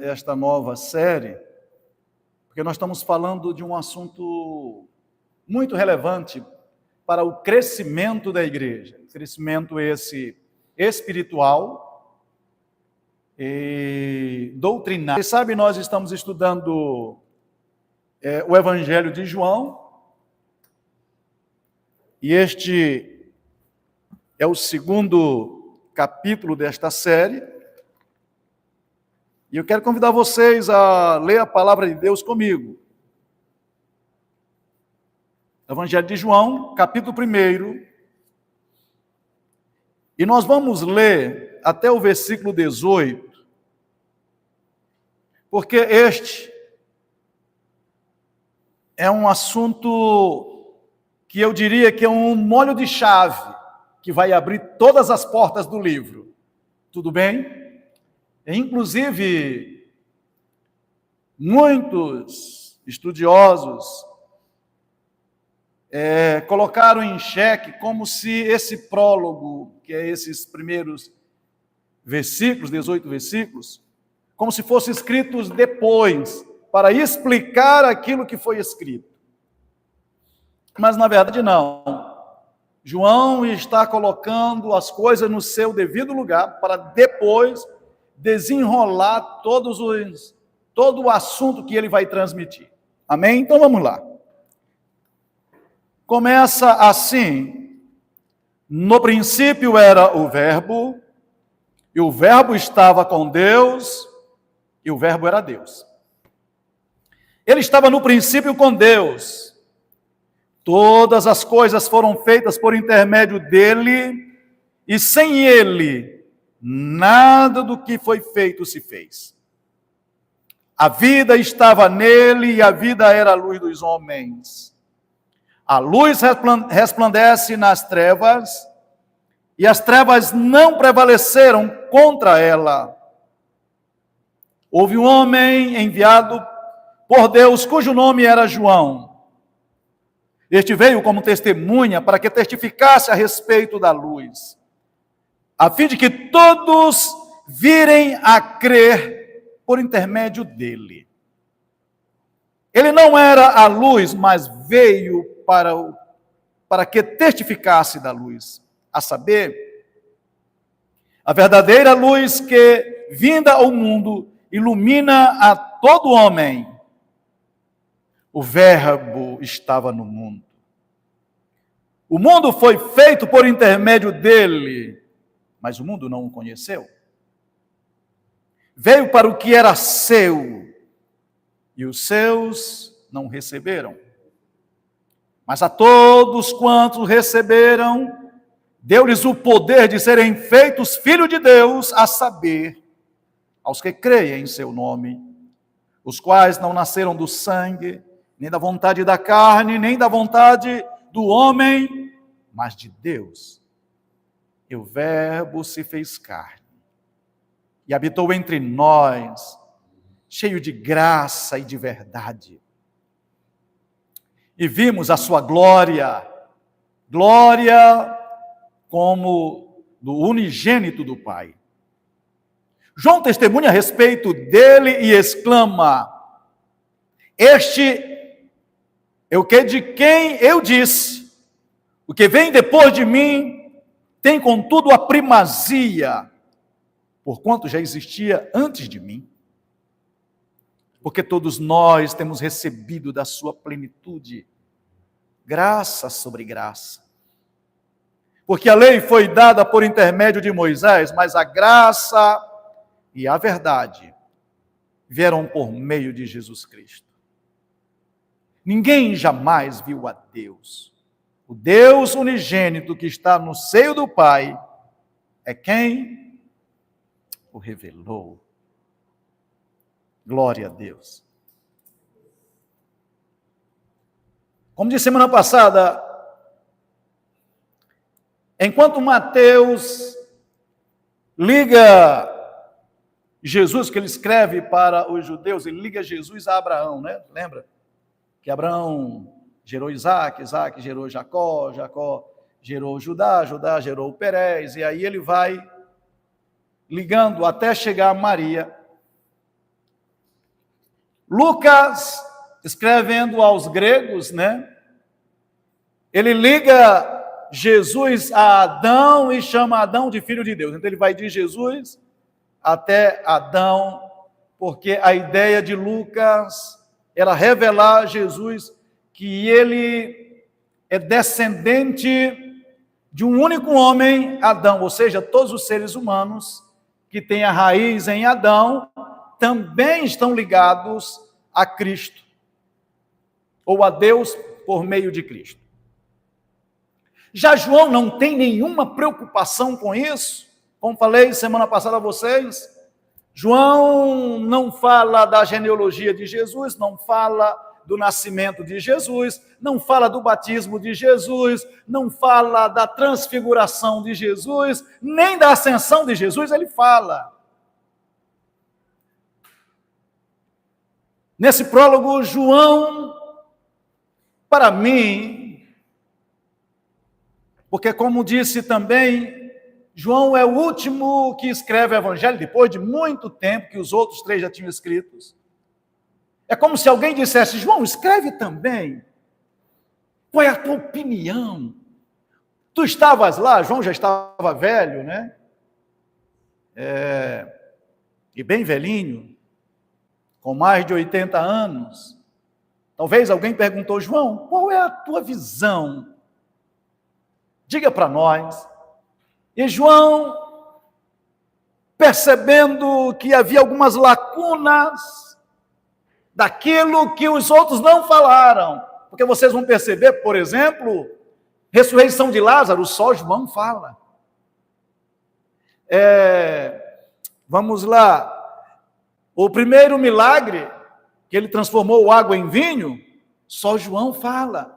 esta nova série, porque nós estamos falando de um assunto muito relevante para o crescimento da igreja, crescimento esse espiritual e doutrinário. Você sabe, nós estamos estudando o Evangelho de João, e este é o segundo capítulo desta série, e eu quero convidar vocês a ler a palavra de Deus comigo. Evangelho de João, capítulo 1, e nós vamos ler até o versículo 18, porque este é um assunto que eu diria que é um molho de chave que vai abrir todas as portas do livro. Tudo bem? Inclusive, muitos estudiosos colocaram em xeque como se esse prólogo, que é esses primeiros versículos, 18 versículos, como se fossem escritos depois, para explicar aquilo que foi escrito. Mas, na verdade, não. João está colocando as coisas no seu devido lugar para depois desenrolar todo o assunto que ele vai transmitir. Amém? Então, vamos lá. Começa assim: no princípio era o Verbo, e o Verbo estava com Deus, e o Verbo era Deus. Ele estava no princípio com Deus. Todas as coisas foram feitas por intermédio dele, e sem ele, nada do que foi feito se fez. A vida estava nele, e a vida era a luz dos homens. A luz resplandece nas trevas, e as trevas não prevaleceram contra ela. Houve um homem enviado por Deus, cujo nome era João. Este veio como testemunha para que testificasse a respeito da luz, a fim de que todos virem a crer por intermédio dele. Ele não era a luz, mas veio para que testificasse da luz, a saber, a verdadeira luz que, vinda ao mundo, ilumina a todo homem. O Verbo estava no mundo. O mundo foi feito por intermédio dele, mas o mundo não o conheceu. Veio para o que era seu, e os seus não receberam. Mas a todos quantos receberam, deu-lhes o poder de serem feitos filhos de Deus, a saber, aos que creem em seu nome, os quais não nasceram do sangue, nem da vontade da carne, nem da vontade do homem, mas de Deus. E o Verbo se fez carne, e habitou entre nós, cheio de graça e de verdade. E vimos a sua glória, glória como do unigênito do Pai. João testemunha a respeito dele e exclama: este é o que de quem eu disse, o que vem depois de mim tem contudo a primazia, porquanto já existia antes de mim. Porque todos nós temos recebido da sua plenitude graça sobre graça. Porque a lei foi dada por intermédio de Moisés, mas a graça e a verdade vieram por meio de Jesus Cristo. Ninguém jamais viu a Deus. O Deus unigênito que está no seio do Pai é quem o revelou. Glória a Deus. Como disse semana passada, enquanto Mateus liga Jesus, que ele escreve para os judeus, ele liga Jesus a Abraão, né? Lembra? Que Abraão gerou Isaac, Isaac gerou Jacó, Jacó gerou Judá, Judá gerou Perez, e aí ele vai ligando até chegar a Maria. Lucas, escrevendo aos gregos, né? Ele liga Jesus a Adão e chama Adão de filho de Deus. Então ele vai de Jesus até Adão, porque a ideia de Lucas era revelar Jesus, que ele é descendente de um único homem, Adão, ou seja, todos os seres humanos que têm a raiz em Adão também estão ligados a Cristo, ou a Deus por meio de Cristo. Já João não tem nenhuma preocupação com isso, como falei semana passada a vocês. João não fala da genealogia de Jesus, não fala do nascimento de Jesus, não fala do batismo de Jesus, não fala da transfiguração de Jesus, nem da ascensão de Jesus, ele fala. Nesse prólogo, João, para mim, porque como disse também, João é o último que escreve o evangelho, depois de muito tempo que os outros 3 já tinham escritos. É como se alguém dissesse, João, escreve também. Qual é a tua opinião? Tu estavas lá, João já estava velho, né? E bem velhinho, com mais de 80 anos. Talvez alguém perguntou, João, qual é a tua visão? Diga para nós. E João, percebendo que havia algumas lacunas daquilo que os outros não falaram, porque vocês vão perceber, por exemplo, ressurreição de Lázaro, só João fala. Vamos lá, o primeiro milagre, que ele transformou água em vinho, só João fala.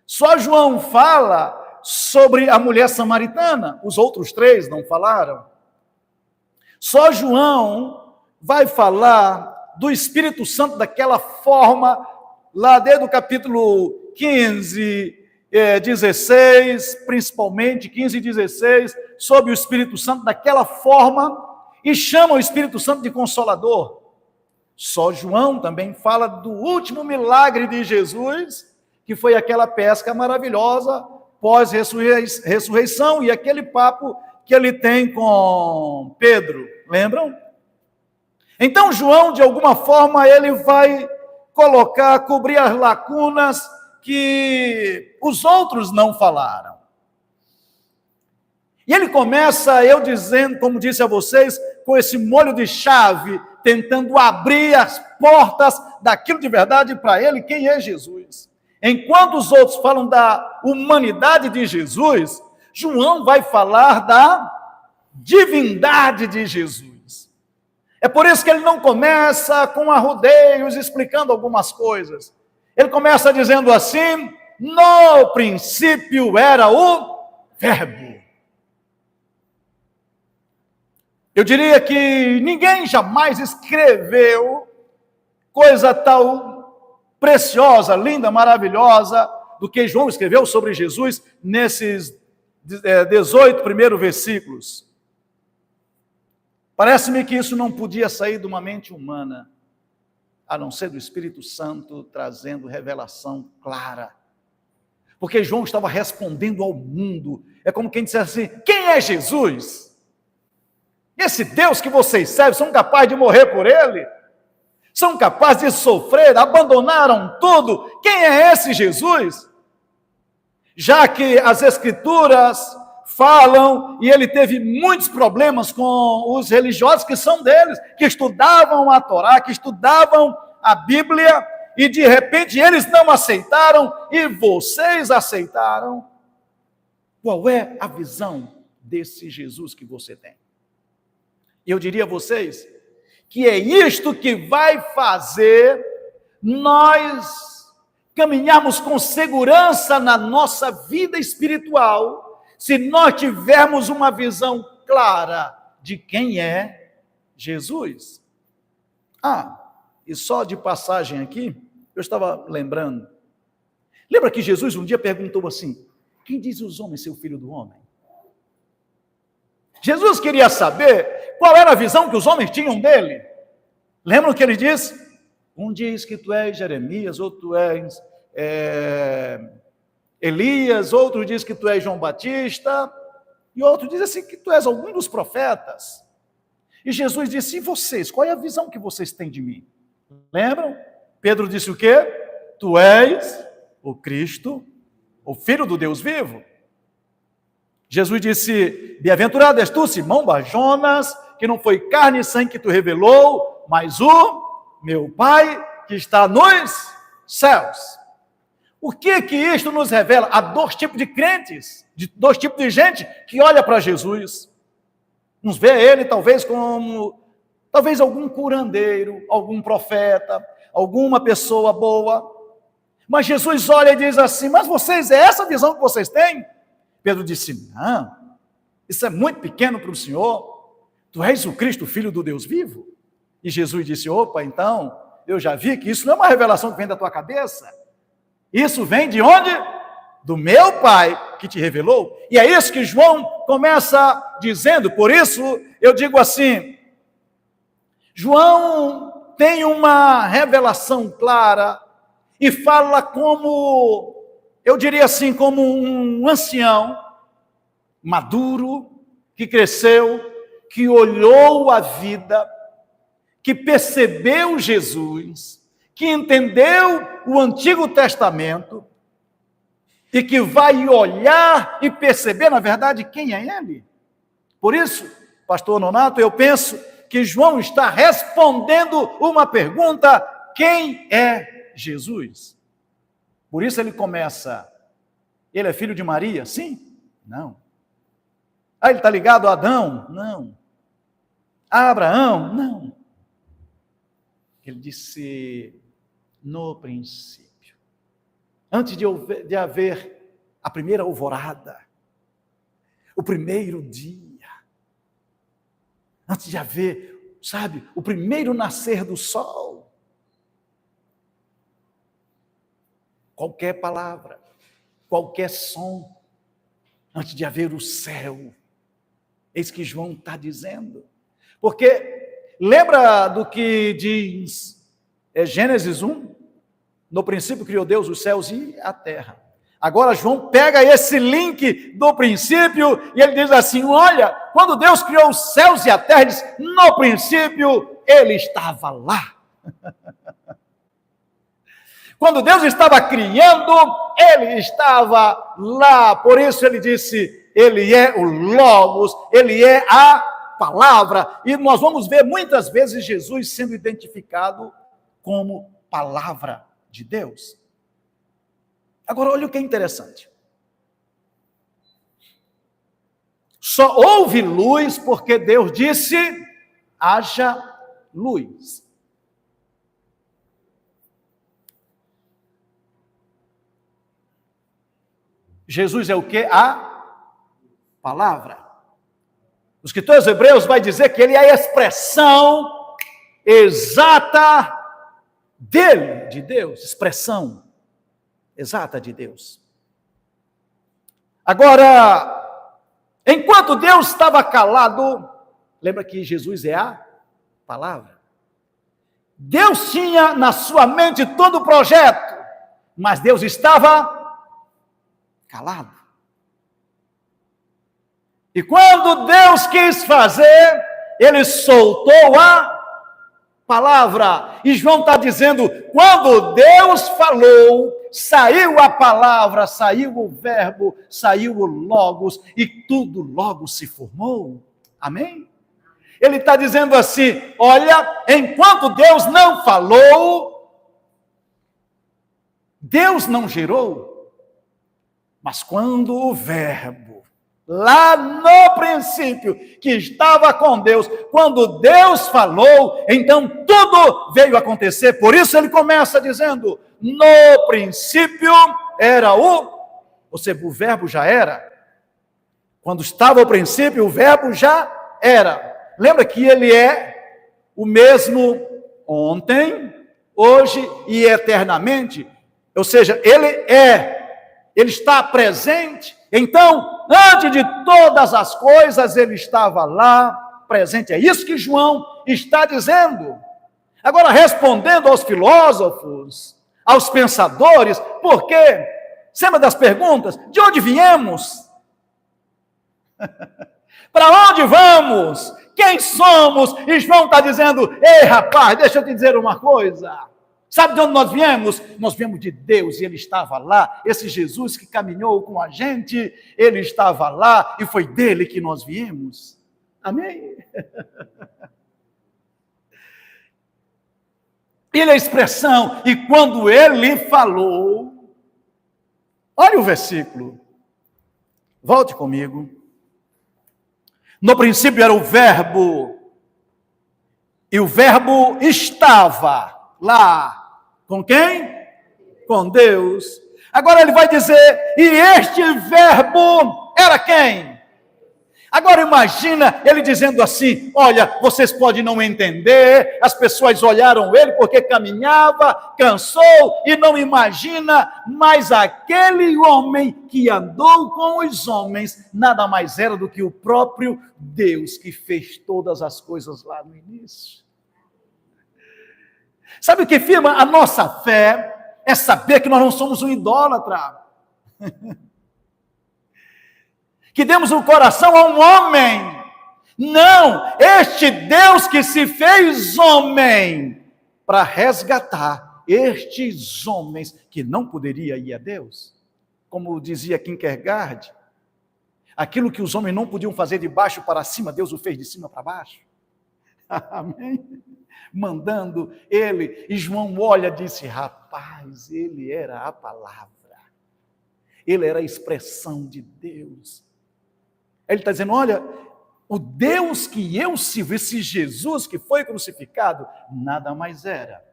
Só João fala sobre a mulher samaritana, os outros 3 não falaram. Só João vai falar do Espírito Santo daquela forma, lá desde o capítulo 15, 16, principalmente 15 e 16, sobre o Espírito Santo daquela forma, e chama o Espírito Santo de Consolador. Só João também fala do último milagre de Jesus, que foi aquela pesca maravilhosa, pós-ressurreição, e aquele papo que ele tem com Pedro, lembram? Então João, de alguma forma, ele vai cobrir as lacunas que os outros não falaram. E ele começa, eu dizendo, como disse a vocês, com esse molho de chave, tentando abrir as portas daquilo de verdade para ele, quem é Jesus. Enquanto os outros falam da humanidade de Jesus, João vai falar da divindade de Jesus. É por isso que ele não começa com arrodeios, explicando algumas coisas. Ele começa dizendo assim, no princípio era o Verbo. Eu diria que ninguém jamais escreveu coisa tão preciosa, linda, maravilhosa, do que João escreveu sobre Jesus nesses 18 primeiros versículos. Parece-me que isso não podia sair de uma mente humana, a não ser do Espírito Santo trazendo revelação clara. Porque João estava respondendo ao mundo. É como quem dissesse assim, quem é Jesus? Esse Deus que vocês servem, são capazes de morrer por ele? São capazes de sofrer, abandonaram tudo. Quem é esse Jesus? Já que as Escrituras falam, e ele teve muitos problemas com os religiosos que são deles, que estudavam a Torá, que estudavam a Bíblia, e de repente eles não aceitaram, e vocês aceitaram. Qual é a visão desse Jesus que você tem? Eu diria a vocês, que é isto que vai fazer nós caminharmos com segurança na nossa vida espiritual, se nós tivermos uma visão clara de quem é Jesus. E só de passagem aqui, eu estava lembrando, lembra que Jesus um dia perguntou assim, quem diz os homens ser o filho do homem? Jesus queria saber qual era a visão que os homens tinham dele. Lembram o que ele disse? Um diz que tu és Jeremias, outro tu és Elias, outro diz que tu és João Batista, e outro diz assim que tu és algum dos profetas. E Jesus disse, e vocês, qual é a visão que vocês têm de mim? Lembram? Pedro disse o quê? Tu és o Cristo, o Filho do Deus vivo. Jesus disse, bem-aventurado és tu, Simão Barjonas, que não foi carne e sangue que tu revelou, mas o meu Pai que está nos céus. O que isto nos revela? Há dois tipos de crentes, dois tipos de gente que olha para Jesus. Uns vê ele talvez como, talvez algum curandeiro, algum profeta, alguma pessoa boa. Mas Jesus olha e diz assim, mas vocês, é essa visão que vocês têm? Pedro disse, não, isso é muito pequeno para o Senhor. Tu és o Cristo, Filho do Deus vivo? E Jesus disse, opa, então, eu já vi que isso não é uma revelação que vem da tua cabeça. Isso vem de onde? Do meu Pai que te revelou. E é isso que João começa dizendo. Por isso, eu digo assim, João tem uma revelação clara e fala como, eu diria assim, como um ancião maduro, que cresceu, que olhou a vida, que percebeu Jesus, que entendeu o Antigo Testamento e que vai olhar e perceber, na verdade, quem é ele. Por isso, pastor Nonato, eu penso que João está respondendo uma pergunta: quem é Jesus? Por isso ele começa, ele é filho de Maria? Sim? Não. Ah, ele está ligado a Adão? Não. A Abraão? Não. Ele disse, no princípio, antes de haver a primeira alvorada, o primeiro dia, antes de haver, sabe, o primeiro nascer do sol, qualquer palavra, qualquer som, antes de haver o céu, eis que João está dizendo, porque lembra do que diz Gênesis 1? No princípio criou Deus os céus e a terra. Agora João pega esse link do princípio e ele diz assim, olha, quando Deus criou os céus e a terra, ele diz, no princípio ele estava lá. Quando Deus estava criando, ele estava lá. Por isso ele disse, ele é o Logos, ele é a palavra. E nós vamos ver muitas vezes Jesus sendo identificado como palavra de Deus. Agora, olha o que é interessante. Só houve luz porque Deus disse, haja luz. Jesus é o que? A palavra. Os escritores hebreus vai dizer que ele é a expressão exata dele, de Deus, expressão exata de Deus. Agora, enquanto Deus estava calado, lembra que Jesus é a palavra. Deus tinha na sua mente todo o projeto, mas Deus estava calado. E quando Deus quis fazer, ele soltou a palavra. E João está dizendo, quando Deus falou, saiu a palavra, saiu o verbo, saiu o logos, e tudo logo se formou. Amém? Ele está dizendo assim, olha, enquanto Deus não falou, Deus não gerou, mas quando o verbo, lá no princípio, que estava com Deus, quando Deus falou, então tudo veio acontecer. Por isso ele começa dizendo, no princípio era ou seja, o verbo já era. Quando estava o princípio, o verbo já era. Lembra que ele é o mesmo ontem, hoje e eternamente. Ou seja, ele está presente. Então, antes de todas as coisas, ele estava lá, presente. É isso que João está dizendo. Agora, respondendo aos filósofos, aos pensadores, por quê? Sempre das perguntas, de onde viemos? Para onde vamos? Quem somos? E João está dizendo, ei rapaz, deixa eu te dizer uma coisa. Sabe de onde nós viemos? Nós viemos de Deus e Ele estava lá. Esse Jesus que caminhou com a gente, Ele estava lá e foi dele que nós viemos. Amém? Ele é a expressão, e quando Ele falou, olha o versículo, volte comigo. No princípio era o verbo, e o verbo estava lá. Com quem? Com Deus. Agora ele vai dizer, e este verbo era quem? Agora imagina ele dizendo assim, olha, vocês podem não entender, as pessoas olharam ele porque caminhava, cansou, e não imagina, mas aquele homem que andou com os homens, nada mais era do que o próprio Deus que fez todas as coisas lá no início. Sabe o que firma a nossa fé? É saber que nós não somos um idólatra. Que demos um coração a um homem. Não, este Deus que se fez homem para resgatar estes homens que não poderia ir a Deus. Como dizia Kierkegaard, aquilo que os homens não podiam fazer de baixo para cima, Deus o fez de cima para baixo. Amém? Mandando ele, e João olha e disse, rapaz, ele era a palavra, ele era a expressão de Deus. Ele está dizendo, olha, o Deus que eu sirvo, esse Jesus que foi crucificado, nada mais era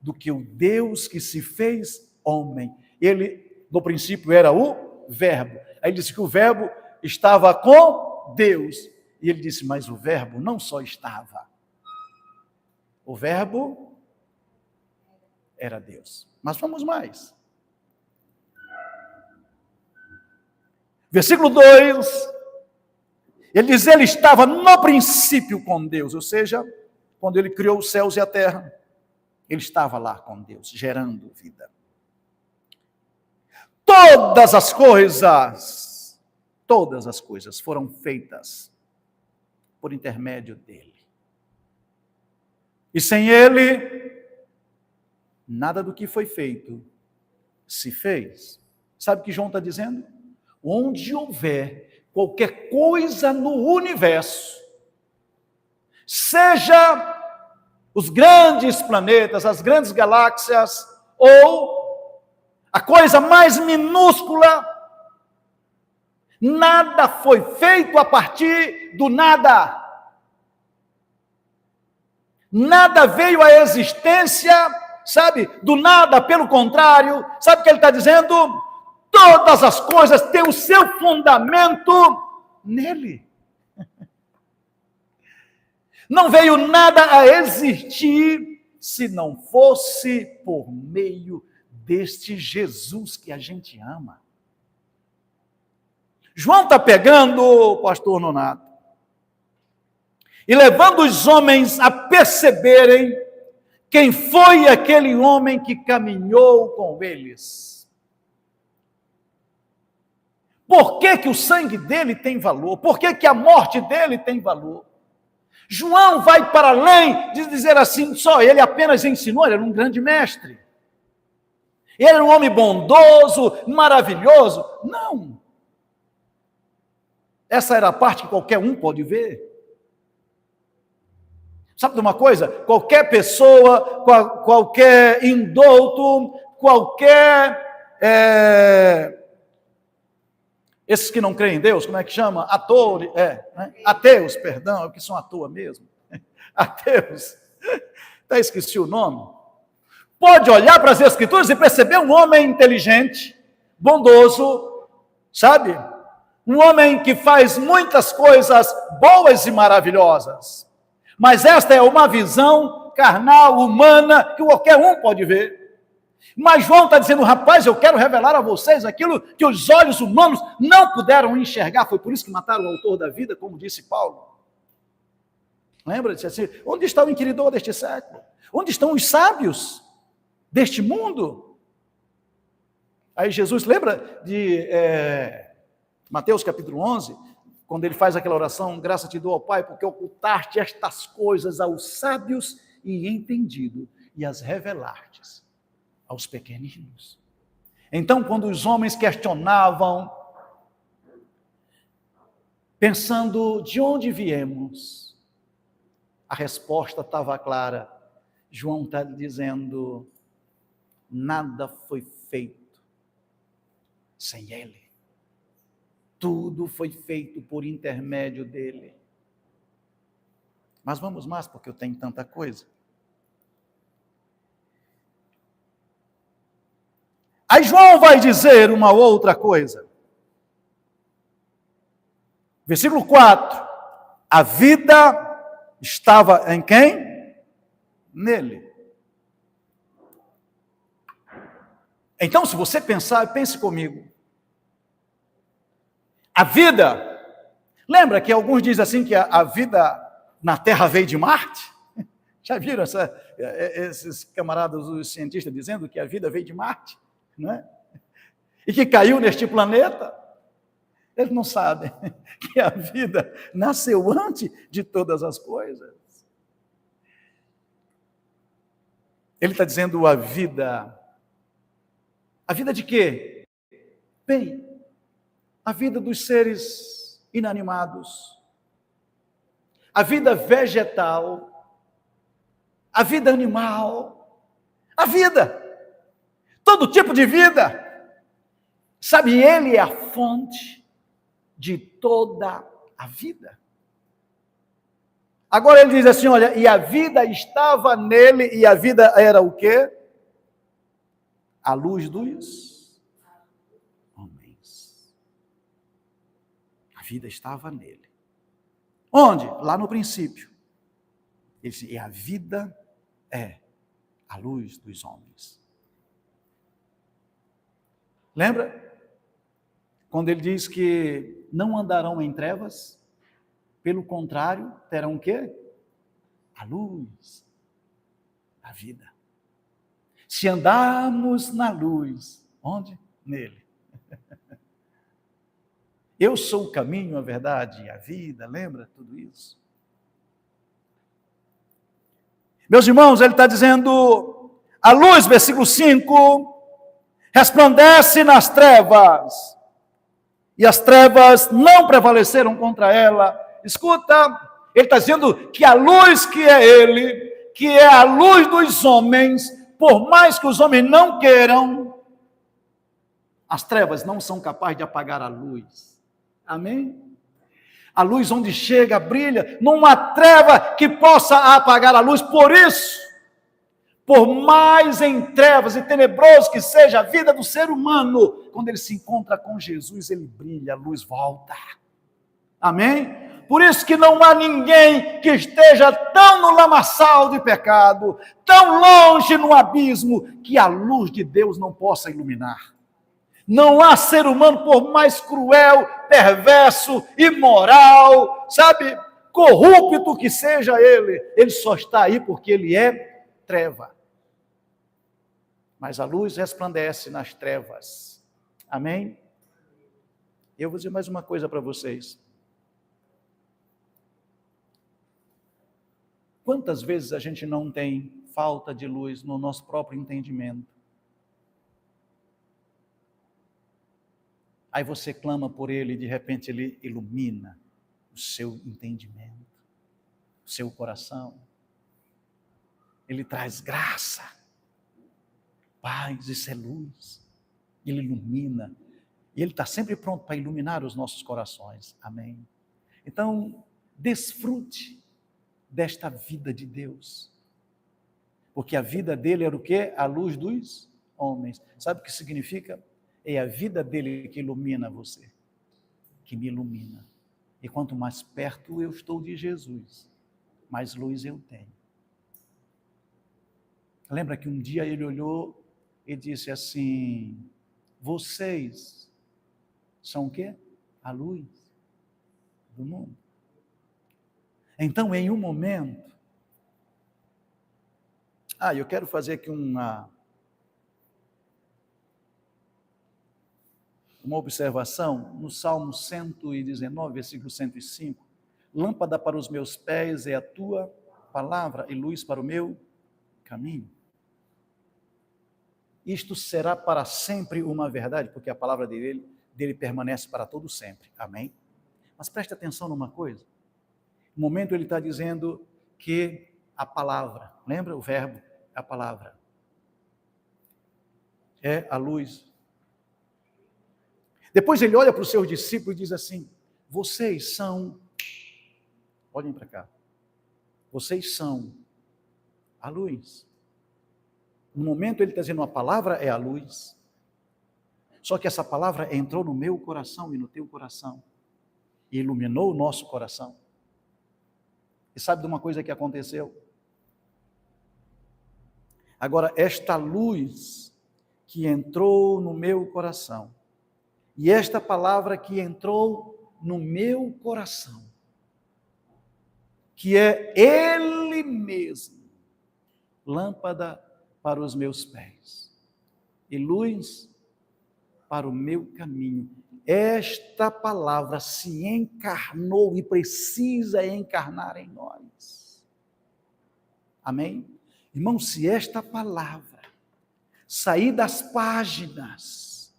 do que o Deus que se fez homem. Ele, no princípio, era o verbo. Aí ele disse que o verbo estava com Deus. E ele disse, mas o verbo não só estava, o verbo era Deus. Mas vamos mais. Versículo 2, ele diz, ele estava no princípio com Deus, ou seja, quando ele criou os céus e a terra, ele estava lá com Deus, gerando vida. Todas as coisas foram feitas por intermédio dele. E sem ele, nada do que foi feito se fez. Sabe o que João está dizendo? Onde houver qualquer coisa no universo, seja os grandes planetas, as grandes galáxias, ou a coisa mais minúscula, nada foi feito a partir do nada. Nada veio à existência, sabe, do nada, pelo contrário, sabe o que ele está dizendo? Todas as coisas têm o seu fundamento nele. Não veio nada a existir se não fosse por meio deste Jesus que a gente ama. João está pegando, pastor Nonato, e levando os homens a perceberem quem foi aquele homem que caminhou com eles. Por que que o sangue dele tem valor? Por que que a morte dele tem valor? João vai para além de dizer assim, só ele apenas ensinou, ele era um grande mestre. Ele era um homem bondoso, maravilhoso. Não. Essa era a parte que qualquer um pode ver. Sabe de uma coisa? Qualquer pessoa, qualquer indouto, qualquer... esses que não creem em Deus, como é que chama? Ateus, perdão, é que são à toa mesmo. Ateus. Até esqueci o nome. Pode olhar para as Escrituras e perceber um homem inteligente, bondoso, sabe? Um homem que faz muitas coisas boas e maravilhosas. Mas esta é uma visão carnal, humana, que qualquer um pode ver. Mas João está dizendo, rapaz, eu quero revelar a vocês aquilo que os olhos humanos não puderam enxergar. Foi por isso que mataram o autor da vida, como disse Paulo. Lembra? Disse assim, onde está o inquiridor deste século? Onde estão os sábios deste mundo? Aí Jesus, lembra de Mateus capítulo 11, quando ele faz aquela oração, graça te dou ao Pai, porque ocultaste estas coisas aos sábios e entendido, e as revelastes aos pequeninos. Então, quando os homens questionavam, pensando de onde viemos, a resposta estava clara. João está dizendo, nada foi feito sem ele. Tudo foi feito por intermédio dele. Mas vamos mais, porque eu tenho tanta coisa. Aí João vai dizer uma outra coisa. Versículo 4. A vida estava em quem? Nele. Então, se você pensar, pense comigo. A vida, lembra que alguns dizem assim que a vida na Terra veio de Marte? Já viram esses camaradas, os cientistas, dizendo que a vida veio de Marte? Não é? E que caiu neste planeta? Eles não sabem que a vida nasceu antes de todas as coisas. Ele está dizendo a vida de quê? Bem, a vida dos seres inanimados, a vida vegetal, a vida animal, a vida, todo tipo de vida. Sabe, ele é a fonte de toda a vida. Agora ele diz assim, olha, e a vida estava nele, e a vida era o quê? A luz dos homens. A vida estava nele. Onde? Lá no princípio. Ele disse, e a vida é a luz dos homens. Lembra? Quando ele diz que não andarão em trevas, pelo contrário, terão o quê? A luz da vida. Se andarmos na luz, onde? Nele. Eu sou o caminho, a verdade e a vida, lembra tudo isso? Meus irmãos, ele está dizendo, a luz, versículo 5, resplandece nas trevas, e as trevas não prevaleceram contra ela. Escuta, ele está dizendo que a luz que é ele, que é a luz dos homens, por mais que os homens não queiram, as trevas não são capazes de apagar a luz. Amém? A luz onde chega, brilha, não há treva que possa apagar a luz. Por isso, por mais em trevas e tenebroso que seja a vida do ser humano, quando ele se encontra com Jesus, ele brilha, a luz volta. Amém? Por isso que não há ninguém que esteja tão no lamaçal de pecado, tão longe no abismo, que a luz de Deus não possa iluminar. Não há ser humano, por mais cruel, perverso, imoral, sabe, corrupto que seja ele só está aí porque ele é treva. Mas a luz resplandece nas trevas. Amém? Eu vou dizer mais uma coisa para vocês. Quantas vezes a gente não tem falta de luz no nosso próprio entendimento? Aí você clama por ele e de repente ele ilumina o seu entendimento, o seu coração. Ele traz graça, paz, isso é luz. Ele ilumina. E ele está sempre pronto para iluminar os nossos corações. Amém? Então, desfrute desta vida de Deus. Porque a vida dele era o quê? A luz dos homens. Sabe o que significa? É a vida dele que ilumina você, que me ilumina. E quanto mais perto eu estou de Jesus, mais luz eu tenho. Lembra que um dia ele olhou e disse assim, vocês são o quê? A luz do mundo. Então, em um momento, Eu quero fazer aqui uma observação no Salmo 119, versículo 105. Lâmpada para os meus pés é a tua palavra e luz para o meu caminho. Isto será para sempre uma verdade, porque a palavra dele permanece para todo sempre. Amém? Mas preste atenção numa coisa. No momento ele está dizendo que a palavra, lembra o verbo? A palavra é a luz. Depois ele olha para os seus discípulos e diz assim: vocês são, olhem para cá, vocês são a luz. No momento ele está dizendo, a palavra é a luz. Só que essa palavra entrou no meu coração e no teu coração. E iluminou o nosso coração. E sabe de uma coisa que aconteceu? Agora, esta luz que entrou no meu coração, e esta palavra que entrou no meu coração, que é Ele mesmo, lâmpada para os meus pés e luz para o meu caminho. Esta palavra se encarnou e precisa encarnar em nós. Amém? Irmão, se esta palavra sair das páginas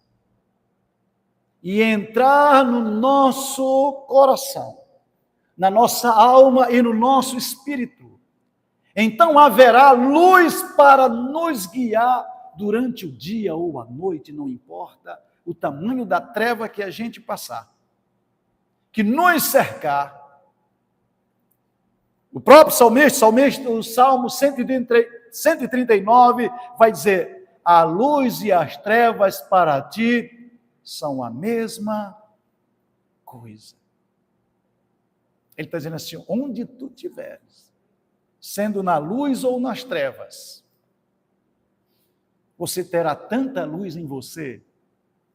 e entrar no nosso coração, na nossa alma e no nosso espírito, então haverá luz para nos guiar durante o dia ou a noite, não importa o tamanho da treva que a gente passar, que nos cercar. O próprio salmista, o Salmo 139, vai dizer: a luz e as trevas para ti são a mesma coisa. Ele está dizendo assim: onde tu estiveres, sendo na luz ou nas trevas, você terá tanta luz em você,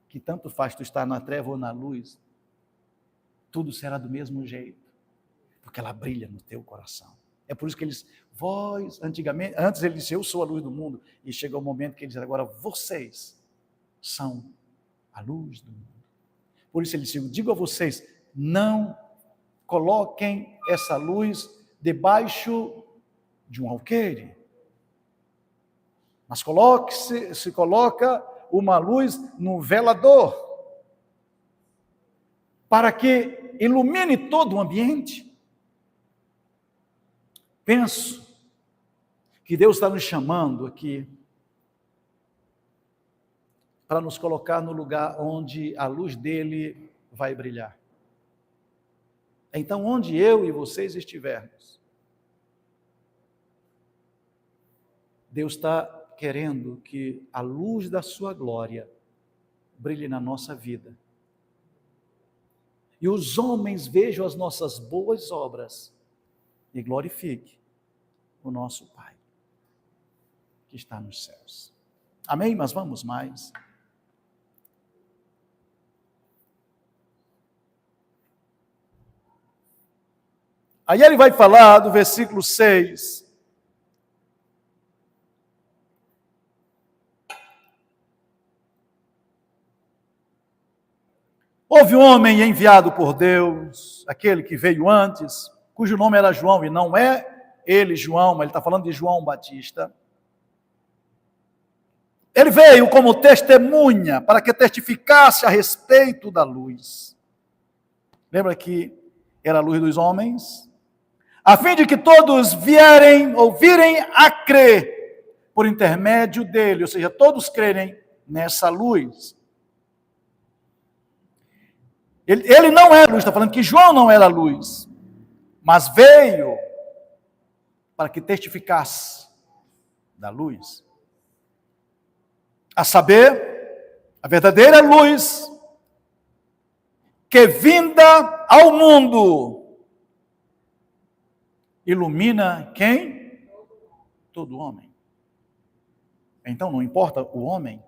que tanto faz tu estar na treva ou na luz, tudo será do mesmo jeito, porque ela brilha no teu coração. É por isso que antes ele disse, eu sou a luz do mundo, e chega o momento que ele diz, agora vocês são a luz do mundo. Por isso ele disse, eu digo a vocês, não coloquem essa luz debaixo de um alqueire, mas se coloca uma luz no velador, para que ilumine todo o ambiente. Penso que Deus está nos chamando aqui para nos colocar no lugar onde a luz dele vai brilhar. Então, onde eu e vocês estivermos, Deus está querendo que a luz da sua glória brilhe na nossa vida. E os homens vejam as nossas boas obras e glorifiquem o nosso Pai, que está nos céus. Amém? Mas vamos mais. Aí ele vai falar do versículo 6. Houve um homem enviado por Deus, aquele que veio antes, cujo nome era João, e não é ele João, mas ele está falando de João Batista. Ele veio como testemunha, para que testificasse a respeito da luz. Lembra que era a luz dos homens? A fim de que todos ouvirem a crer, por intermédio dele, ou seja, todos crerem nessa luz. Ele não é luz, está falando que João não era luz, mas veio para que testificasse da luz. A saber, a verdadeira luz, que vinda ao mundo, ilumina quem? Todo homem. Então não importa o homem.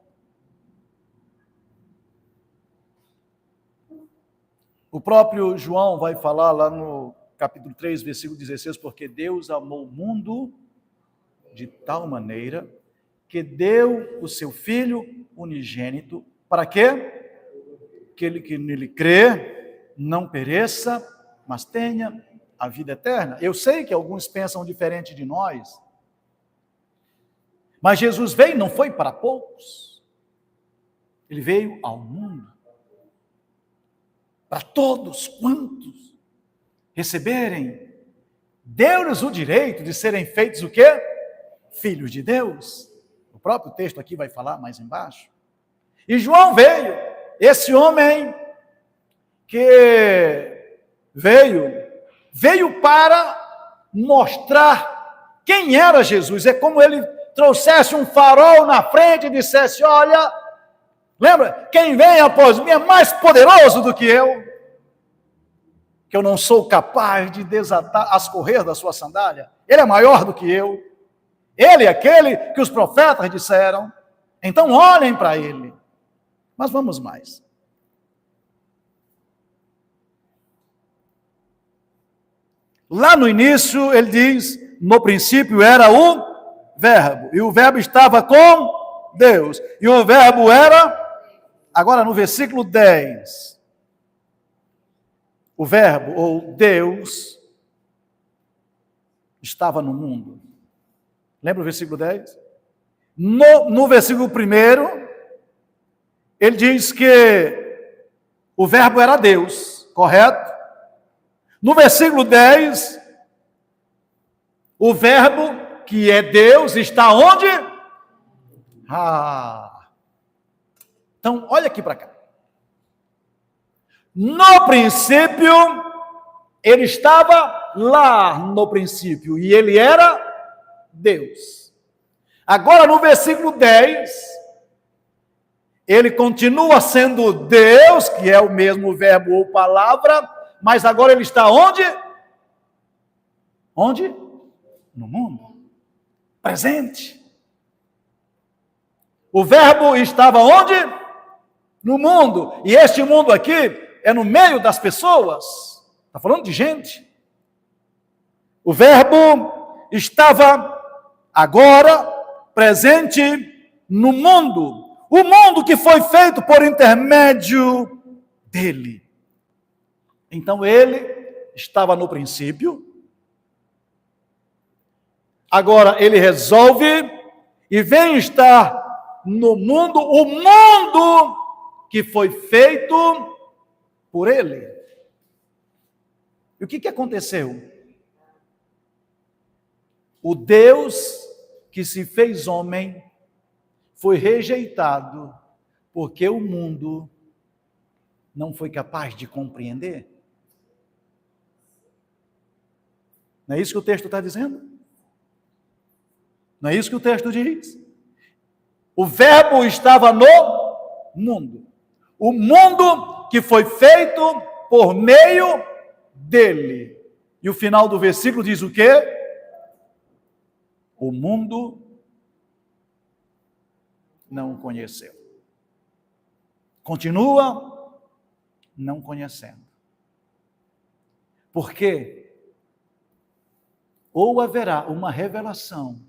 O próprio João vai falar lá no capítulo 3, versículo 16, porque Deus amou o mundo de tal maneira que deu o seu Filho unigênito, para quê? Que ele que nele crê não pereça, mas tenha a vida eterna. Eu sei que alguns pensam diferente de nós, mas Jesus veio, não foi para poucos. Ele veio ao mundo, para todos quantos receberem, deu-lhes o direito de serem feitos o quê? Filhos de Deus. O próprio texto aqui vai falar mais embaixo. E João veio, esse homem que veio para mostrar quem era Jesus. É como ele trouxesse um farol na frente e dissesse: olha, lembra, quem vem após mim é mais poderoso do que eu não sou capaz de desatar as correias da sua sandália. Ele é maior do que eu. Ele é aquele que os profetas disseram. Então olhem para ele. Mas vamos mais. Lá no início ele diz: no princípio era o Verbo, e o Verbo estava com Deus, e o Verbo era, agora no versículo 10, o Verbo, ou Deus, estava no mundo. Lembra o versículo 10? No versículo 1, ele diz que o Verbo era Deus, correto? No versículo 10, o Verbo, que é Deus, está onde? Então, olha aqui para cá. No princípio, ele estava lá no princípio, e ele era Deus. Agora, no versículo 10, ele continua sendo Deus, que é o mesmo verbo ou palavra, mas agora ele está onde? Onde? No mundo. Presente. O verbo estava onde? No mundo. E este mundo aqui é no meio das pessoas. Está falando de gente. O verbo estava agora presente no mundo. O mundo que foi feito por intermédio dele. Então ele estava no princípio. Agora ele resolve e vem estar no mundo, o mundo que foi feito por ele. E o que aconteceu? O Deus que se fez homem foi rejeitado porque o mundo não foi capaz de compreender. Não é isso que o texto está dizendo? Não é isso que o texto diz? O verbo estava no mundo. O mundo que foi feito por meio dele. E o final do versículo diz o quê? O mundo não o conheceu. Continua não conhecendo. Por quê? Ou haverá uma revelação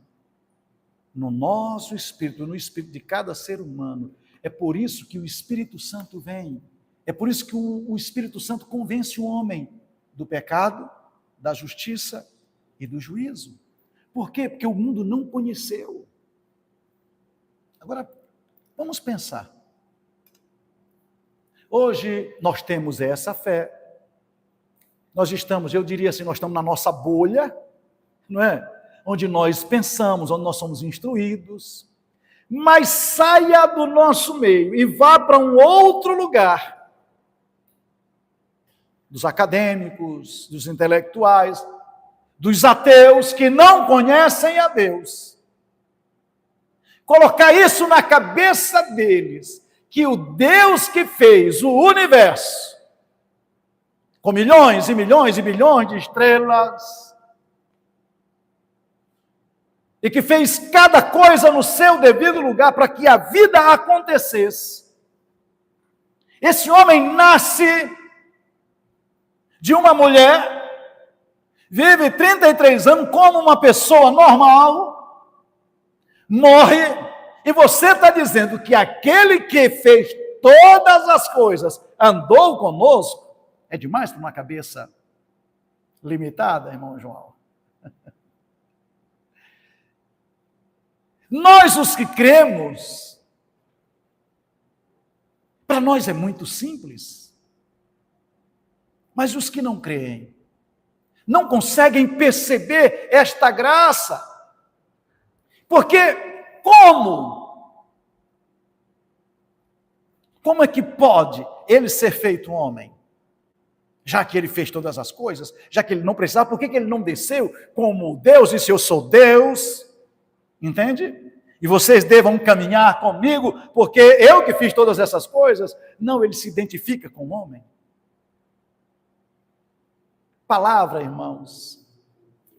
no nosso espírito, no espírito de cada ser humano. É por isso que o Espírito Santo vem. É por isso que o Espírito Santo convence o homem do pecado, da justiça e do juízo. Por quê? Porque o mundo não conheceu. Agora, vamos pensar. Hoje nós temos essa fé. Nós estamos, eu diria assim, nós estamos na nossa bolha, não é? Onde nós pensamos, onde nós somos instruídos, mas saia do nosso meio e vá para um outro lugar, dos acadêmicos, dos intelectuais, dos ateus que não conhecem a Deus. Colocar isso na cabeça deles, que o Deus que fez o universo, com milhões e milhões e bilhões de estrelas, e que fez cada coisa no seu devido lugar para que a vida acontecesse. Esse homem nasce de uma mulher, vive 33 anos como uma pessoa normal, morre, e você está dizendo que aquele que fez todas as coisas andou conosco, é demais para uma cabeça limitada, irmão João. Nós, os que cremos, para nós é muito simples, mas os que não creem, não conseguem perceber esta graça, porque como é que pode ele ser feito homem? Já que ele fez todas as coisas, já que ele não precisava, por que ele não desceu como Deus disse, eu sou Deus? Entende? E vocês devam caminhar comigo, porque eu que fiz todas essas coisas. Não, ele se identifica com o homem. Palavra, irmãos,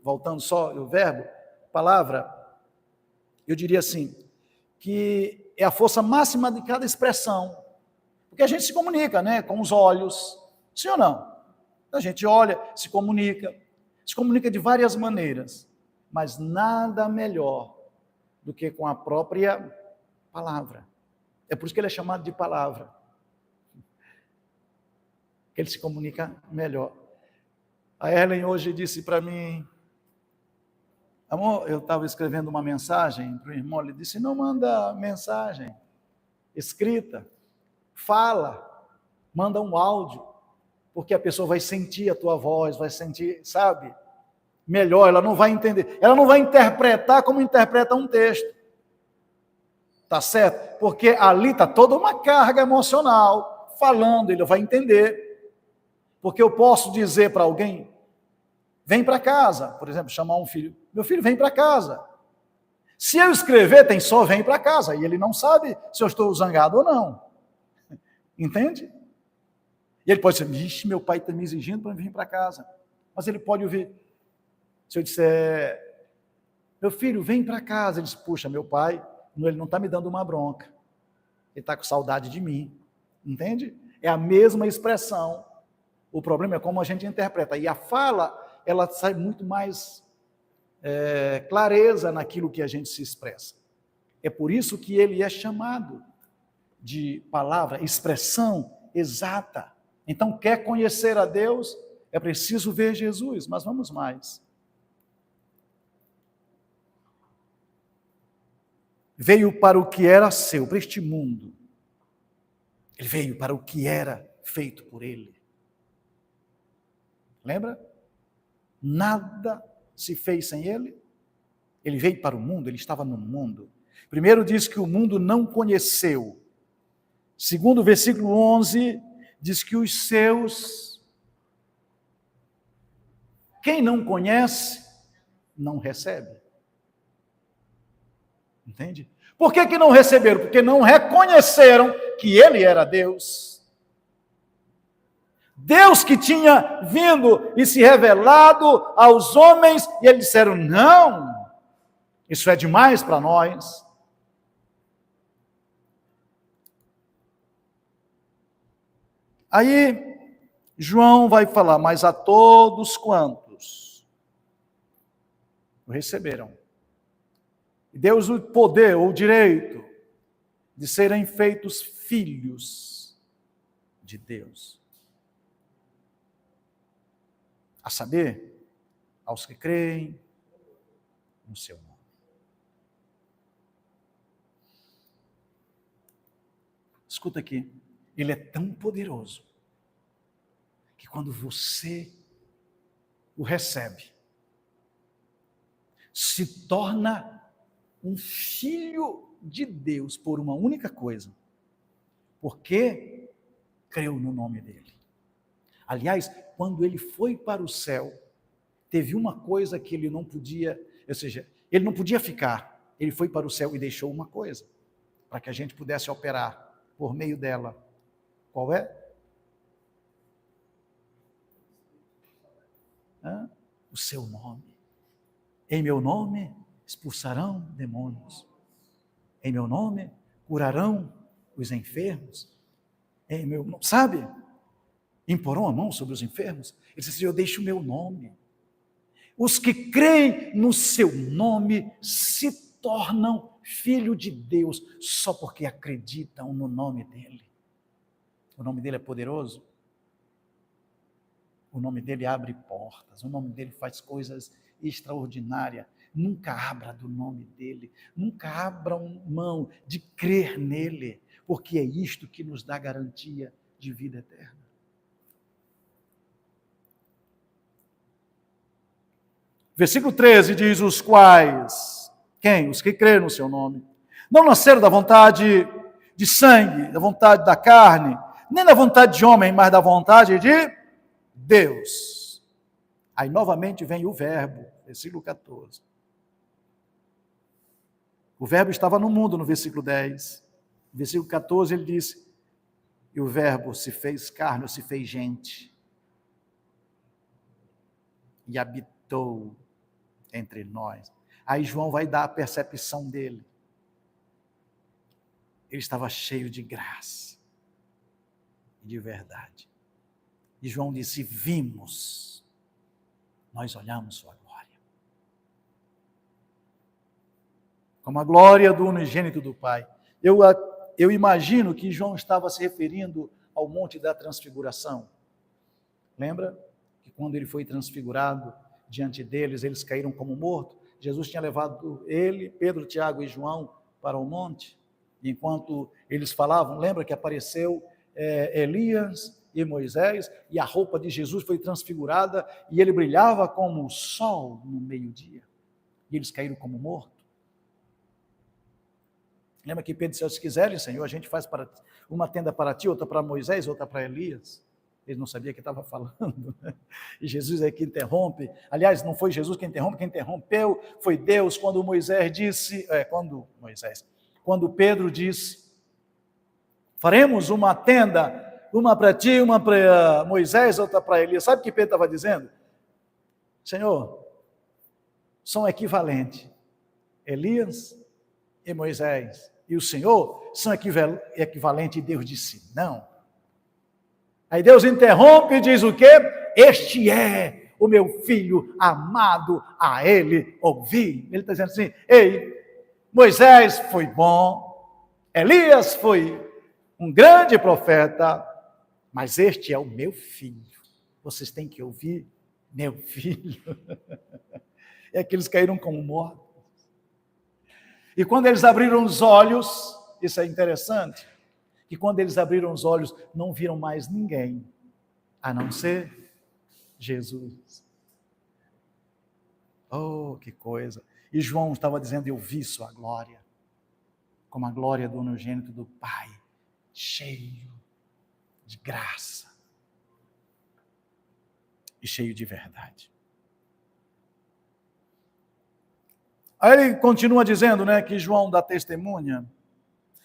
voltando só ao verbo, palavra, eu diria assim, que é a força máxima de cada expressão. Porque a gente se comunica, né, com os olhos, sim ou não? A gente olha, se comunica de várias maneiras, mas nada melhor do que com a própria palavra. É por isso que ele é chamado de palavra. Que ele se comunica melhor. A Ellen hoje disse para mim, amor, eu estava escrevendo uma mensagem para o irmão, ele disse, não manda mensagem escrita, fala, manda um áudio, porque a pessoa vai sentir a tua voz, vai sentir, sabe, melhor, ela não vai entender, ela não vai interpretar como interpreta um texto, tá certo? Porque ali está toda uma carga emocional, falando, ele vai entender, porque eu posso dizer para alguém, vem para casa, por exemplo, chamar um filho, meu filho, vem para casa. Se eu escrever, tem só vem para casa, e ele não sabe se eu estou zangado ou não. Entende? E ele pode dizer, vixe, meu pai está me exigindo para vir para casa. Mas ele pode ouvir, se eu disser, meu filho, vem para casa, ele diz, puxa, meu pai, ele não está me dando uma bronca, ele está com saudade de mim. Entende? É a mesma expressão. O problema é como a gente interpreta. E a fala, ela sai muito mais clareza naquilo que a gente se expressa. É por isso que ele é chamado de palavra, expressão exata. Então, quer conhecer a Deus, é preciso ver Jesus. Mas vamos mais. Veio para o que era seu, para este mundo. Ele veio para o que era feito por ele. Lembra? Nada se fez sem ele. Ele veio para o mundo, ele estava no mundo. Primeiro diz que o mundo não conheceu. Segundo o versículo 11, diz que os seus, quem não conhece, não recebe. Entende? Por que não receberam? Porque não reconheceram que ele era Deus. Deus que tinha vindo e se revelado aos homens, e eles disseram, não, isso é demais para nós. Aí, João vai falar, mas a todos quantos o receberam, e deu-os o poder, ou o direito, de serem feitos filhos de Deus. A saber, aos que creem no seu nome. Escuta aqui, ele é tão poderoso, que quando você o recebe, se torna um filho de Deus por uma única coisa, porque creu no nome dele. Aliás, quando ele foi para o céu, teve uma coisa que ele não podia, ou seja, ele não podia ficar, ele foi para o céu e deixou uma coisa, para que a gente pudesse operar por meio dela. Qual é? O seu nome. Em meu nome expulsarão demônios. Em meu nome curarão os enfermos. Em meu nome, sabe? Imporão a mão sobre os enfermos. Ele disse assim, eu deixo o meu nome. Os que creem no seu nome se tornam filho de Deus só porque acreditam no nome dele. O nome dele é poderoso. O nome dele abre portas. O nome dele faz coisas extraordinárias. Nunca abra do nome dele. Nunca abram mão de crer nele, porque é isto que nos dá garantia de vida eterna. Versículo 13 diz: os quais, quem? Os que creram no seu nome, não nasceram da vontade de sangue, da vontade da carne, nem da vontade de homem, mas da vontade de Deus. Aí novamente vem o verbo, versículo 14. O verbo estava no mundo, no versículo 10. No versículo 14 ele disse: e o verbo se fez carne, ou se fez gente, e habitou entre nós. Aí João vai dar a percepção dele. Ele estava cheio de graça e de verdade. E João disse: vimos, nós olhamos sua glória. Como a glória do unigênito do Pai. Eu imagino que João estava se referindo ao Monte da Transfiguração. Lembra que quando ele foi transfigurado, diante deles, eles caíram como mortos? Jesus tinha levado ele, Pedro, Tiago e João para o monte. E enquanto eles falavam, lembra que apareceu Elias e Moisés, e a roupa de Jesus foi transfigurada, e ele brilhava como o sol no meio-dia. E eles caíram como mortos. Lembra que Pedro disse: se quiserem, Senhor, a gente faz uma tenda para ti, outra para Moisés, outra para Elias. Ele não sabia o que estava falando, né? E Jesus é que interrompe. Aliás, não foi Jesus que interrompe, quem interrompeu foi Deus, quando Moisés disse, quando Pedro disse: faremos uma tenda, uma para ti, uma para Moisés, outra para Elias. Sabe o que Pedro estava dizendo? Senhor, são equivalentes, Elias e Moisés, e o Senhor são equivalentes, e Deus disse: não. Aí Deus interrompe e diz o quê? Este é o meu filho amado, a ele ouvi. Ele está dizendo assim: ei, Moisés foi bom, Elias foi um grande profeta, mas este é o meu filho. Vocês têm que ouvir meu filho. É que eles caíram como mortos. E quando eles abriram os olhos, isso é interessante, que quando eles abriram os olhos, não viram mais ninguém, a não ser Jesus. Oh, que coisa! E João estava dizendo: eu vi sua glória, como a glória do unigênito do Pai, cheio de graça e cheio de verdade. Aí ele continua dizendo, né, que João dá testemunha.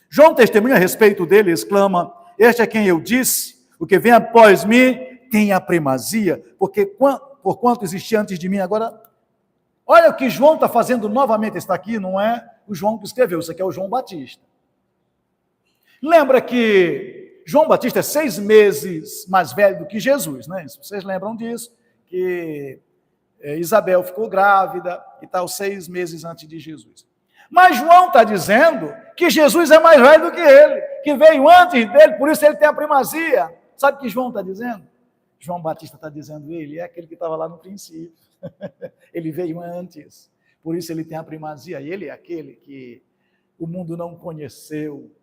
João testemunha a respeito dele, exclama: este é quem eu disse, o que vem após mim tem a primazia, porque por quanto existia antes de mim. Agora, olha o que João está fazendo novamente. Está aqui, não é o João que escreveu, isso aqui é o João Batista. Lembra que João Batista é 6 meses mais velho do que Jesus, né? Se vocês lembram disso, que Isabel ficou grávida e tal, 6 meses antes de Jesus. Mas João está dizendo que Jesus é mais velho do que ele, que veio antes dele, por isso ele tem a primazia. Sabe o que João está dizendo? João Batista está dizendo: ele é aquele que estava lá no princípio. Ele veio antes, por isso ele tem a primazia. E ele é aquele que o mundo não conheceu.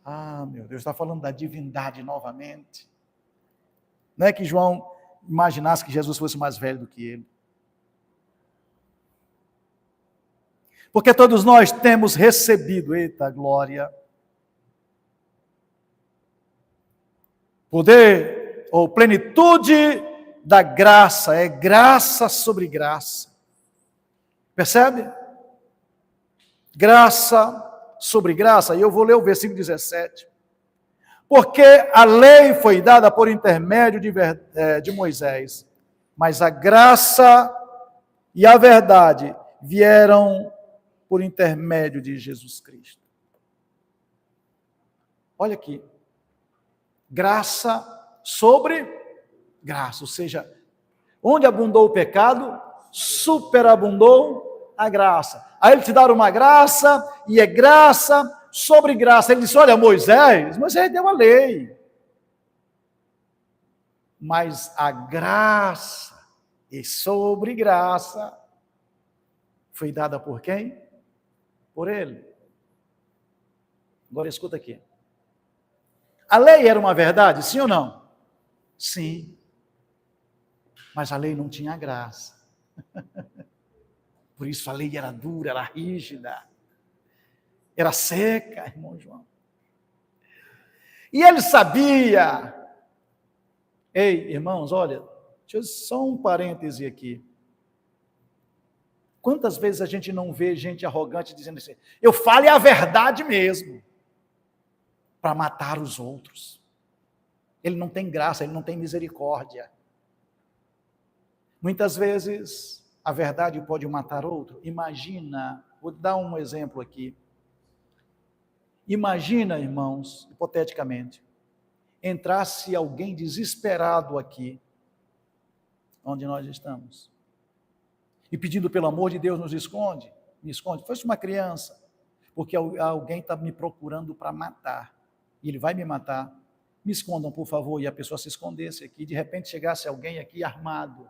Ah, meu Deus, está falando da divindade novamente. Não é que João imaginasse que Jesus fosse mais velho do que ele. Porque todos nós temos recebido, eita glória, poder ou plenitude da graça, é graça sobre graça. Percebe? Graça sobre graça. E eu vou ler o versículo 17. Porque a lei foi dada por intermédio de Moisés, mas a graça e a verdade vieram por intermédio de Jesus Cristo. Olha aqui. Graça sobre graça, ou seja, onde abundou o pecado, superabundou a graça. a ele te dar uma graça, e é graça sobre graça. Ele disse, olha, Moisés deu a lei. Mas a graça e sobre graça foi dada por quem? Por ele. Agora escuta aqui. A lei era uma verdade, sim ou não? Sim. Mas a lei não tinha graça. Por isso a lei era dura, era rígida, era seca, irmão João. E ele sabia. Ei, irmãos, olha, deixa eu só um parêntese aqui. Quantas vezes a gente não vê gente arrogante dizendo assim, eu falo a verdade mesmo, para matar os outros. Ele não tem graça, ele não tem misericórdia. Muitas vezes a verdade pode matar outro. Imagina, vou dar um exemplo aqui. Imagina, irmãos, hipoteticamente, entrasse alguém desesperado aqui, onde nós estamos, e pedindo pelo amor de Deus, me esconde, fosse uma criança, porque alguém está me procurando para matar, e ele vai me matar, me escondam por favor, e a pessoa se escondesse aqui, de repente chegasse alguém aqui armado,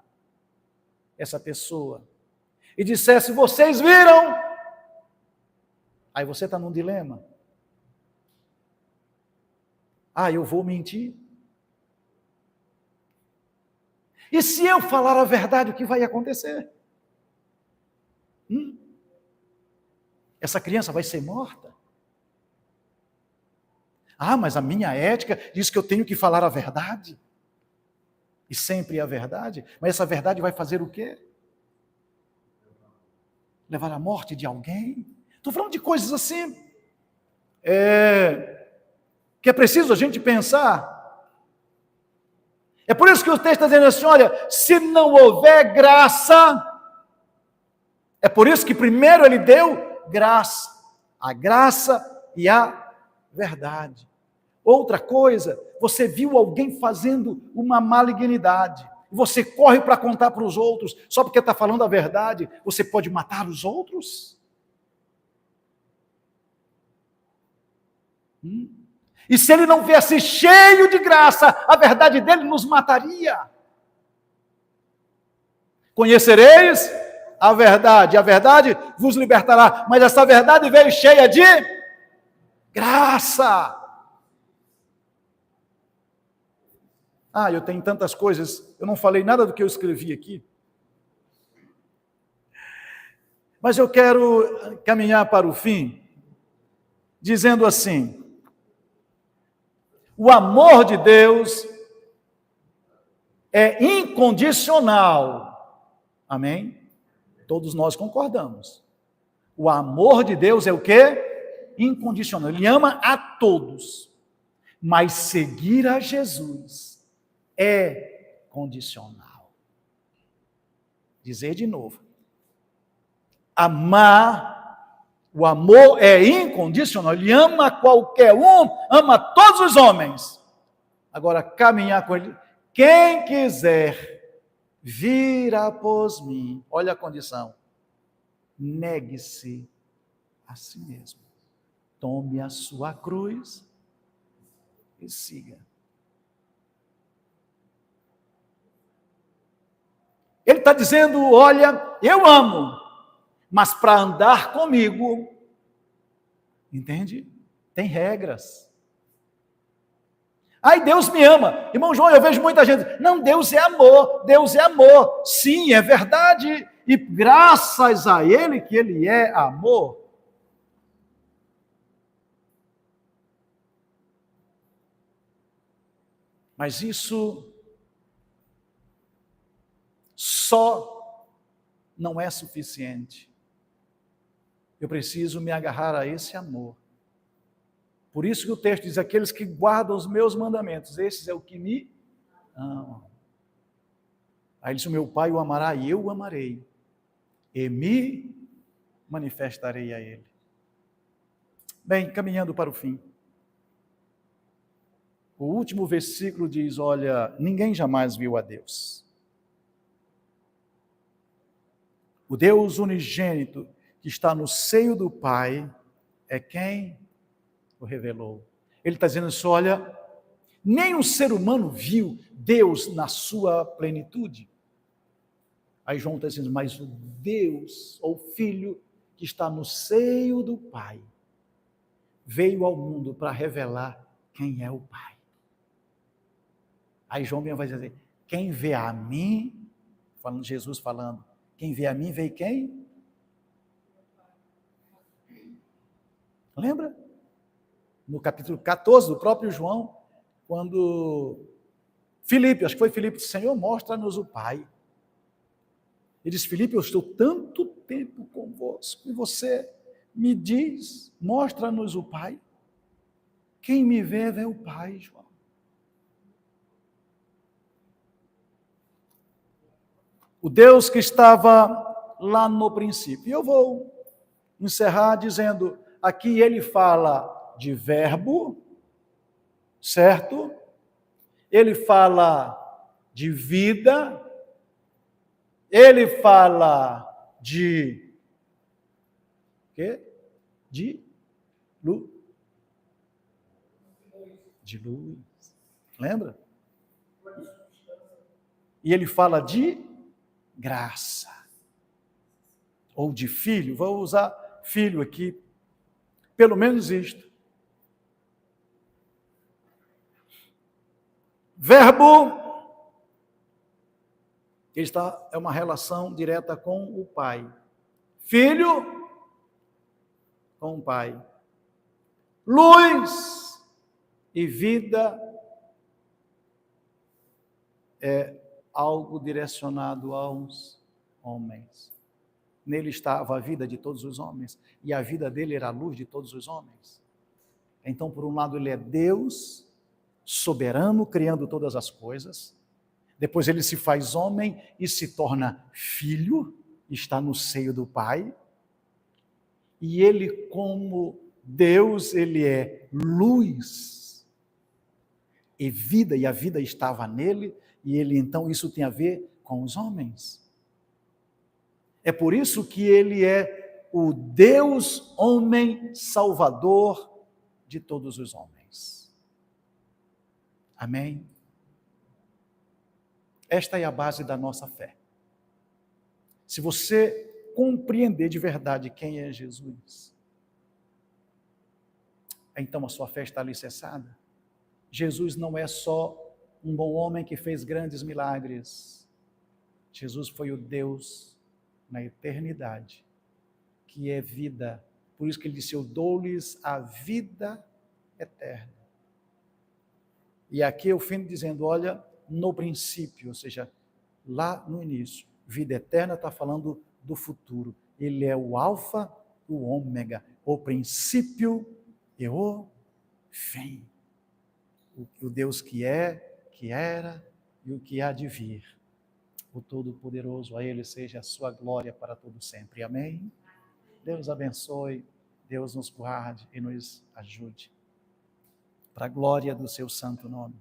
essa pessoa, e dissesse, vocês viram? Aí você está num dilema. Eu vou mentir? E se eu falar a verdade, o que vai acontecer? Essa criança vai ser morta? Mas a minha ética diz que eu tenho que falar a verdade. E sempre a verdade. Mas essa verdade vai fazer o quê? Levar à morte de alguém? Estou falando de coisas assim. Que é preciso a gente pensar. É por isso que o texto está dizendo assim, olha, se não houver graça, é por isso que primeiro ele deu graça, a graça e a verdade. Outra coisa, você viu alguém fazendo uma malignidade, você corre para contar para os outros, só porque está falando a verdade, você pode matar os outros? E se ele não viesse cheio de graça, a verdade dele nos mataria. Conhecereis a verdade vos libertará. Mas essa verdade veio cheia de graça. Eu tenho tantas coisas, eu não falei nada do que eu escrevi aqui. Mas eu quero caminhar para o fim, dizendo assim, o amor de Deus é incondicional. Amém? Todos nós concordamos. O amor de Deus é o quê? Incondicional. Ele ama a todos. Mas seguir a Jesus é condicional. Dizer de novo. O amor é incondicional, ele ama qualquer um, ama todos os homens. Agora, caminhar com ele, quem quiser vir após mim, olha a condição, negue-se a si mesmo, tome a sua cruz e siga. Ele está dizendo, olha, eu amo, mas para andar comigo, entende? Tem regras. Deus me ama. Irmão João, eu vejo muita gente, não, Deus é amor, Deus é amor. Sim, é verdade, e graças a Ele que Ele é amor. Mas isso só não é suficiente. Eu preciso me agarrar a esse amor. Por isso que o texto diz, aqueles que guardam os meus mandamentos, esses é o que me amam. Aí ele diz, o meu Pai o amará e eu o amarei, e me manifestarei a ele. Bem, caminhando para o fim. O último versículo diz, olha, ninguém jamais viu a Deus. O Deus unigênito, que está no seio do Pai é quem o revelou. Ele está dizendo assim, olha, nem o ser humano viu Deus na sua plenitude. Aí João está dizendo, mas o Deus, ou Filho, que está no seio do Pai, veio ao mundo para revelar quem é o Pai. Aí João vai dizer, quem vê a mim, Jesus falando, quem vê a mim, vê quem? Lembra? No capítulo 14 do próprio João, quando Filipe, acho que foi Filipe, disse, Senhor, mostra-nos o Pai. Ele disse, Filipe, eu estou tanto tempo convosco, e você me diz, mostra-nos o Pai. Quem me vê, vê o Pai, João. O Deus que estava lá no princípio. E eu vou encerrar dizendo, aqui ele fala de verbo, certo? Ele fala de vida, ele fala de quê? De luz. De luz. Lembra? E ele fala de graça. Ou de filho. Vou usar filho aqui. Pelo menos isto. Verbo, é uma relação direta com o Pai. Filho, com o Pai. Luz e vida é algo direcionado aos homens. Nele estava a vida de todos os homens, e a vida dele era a luz de todos os homens. Então, por um lado, ele é Deus, soberano, criando todas as coisas. Depois ele se faz homem e se torna filho, está no seio do Pai. E ele, como Deus, ele é luz e vida, e a vida estava nele, e ele, então, isso tem a ver com os homens. É por isso que ele é o Deus homem salvador de todos os homens. Amém? Esta é a base da nossa fé. Se você compreender de verdade quem é Jesus, então a sua fé está alicerçada. Jesus não é só um bom homem que fez grandes milagres. Jesus foi o Deus na eternidade, que é vida. Por isso que ele disse, eu dou-lhes a vida eterna. E aqui eu fim dizendo, olha, no princípio, ou seja, lá no início, vida eterna está falando do futuro. Ele é o alfa, o ômega, o princípio e o fim. O Deus que é, que era e o que há de vir. O Todo-Poderoso, a Ele seja a sua glória para todo sempre. Amém? Deus abençoe, Deus nos guarde e nos ajude. Para a glória do seu santo nome.